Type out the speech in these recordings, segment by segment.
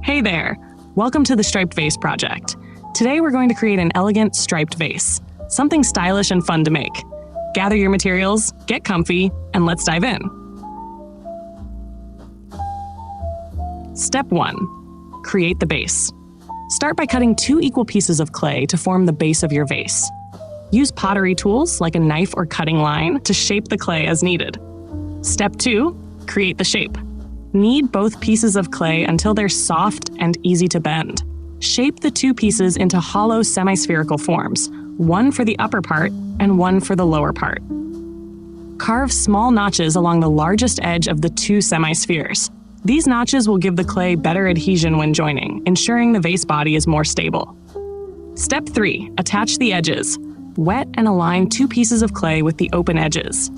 Hey there! Welcome to the Striped Vase project. Today we're going to create an elegant striped vase, something stylish and fun to make. Gather your materials, get comfy, and let's dive in. Step 1. Create the base. Start by cutting 2 equal pieces of clay to form the base of your vase. Use pottery tools like a knife or cutting line to shape the clay as needed. Step 2. Create the shape. Knead both pieces of clay until they're soft and easy to bend. Shape the 2 pieces into hollow semi-spherical forms, one for the upper part and one for the lower part. Carve small notches along the largest edge of the 2 semi-spheres. These notches will give the clay better adhesion when joining, ensuring the vase body is more stable. Step 3. Attach the edges. Wet and align 2 pieces of clay with the open edges.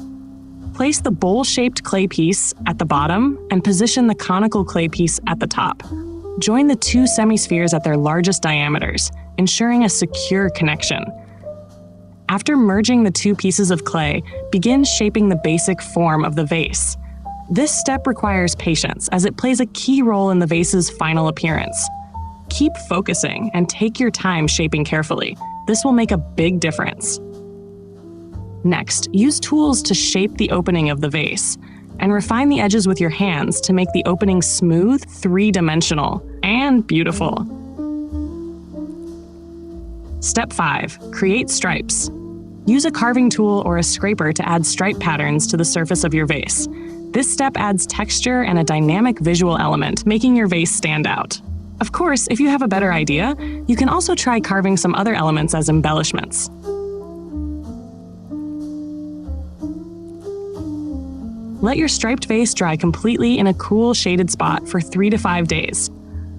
Place the bowl-shaped clay piece at the bottom and position the conical clay piece at the top. Join the 2 semi-spheres at their largest diameters, ensuring a secure connection. After merging the 2 pieces of clay, begin shaping the basic form of the vase. This step requires patience, as it plays a key role in the vase's final appearance. Keep focusing and take your time shaping carefully. This will make a big difference. Next, use tools to shape the opening of the vase, and refine the edges with your hands to make the opening smooth, 3-dimensional, and beautiful. Step 5. Create stripes. Use a carving tool or a scraper to add stripe patterns to the surface of your vase. This step adds texture and a dynamic visual element, making your vase stand out. Of course, if you have a better idea, you can also try carving some other elements as embellishments. Let your striped vase dry completely in a cool, shaded spot for 3 to 5 days.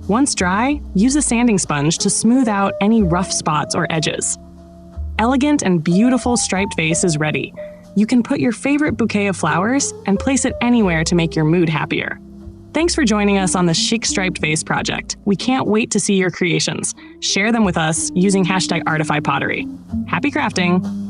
Once dry, use a sanding sponge to smooth out any rough spots or edges. Elegant and beautiful striped vase is ready. You can put your favorite bouquet of flowers and place it anywhere to make your mood happier. Thanks for joining us on the Chic Striped Vase project. We can't wait to see your creations. Share them with us using #Artify Pottery. Happy crafting!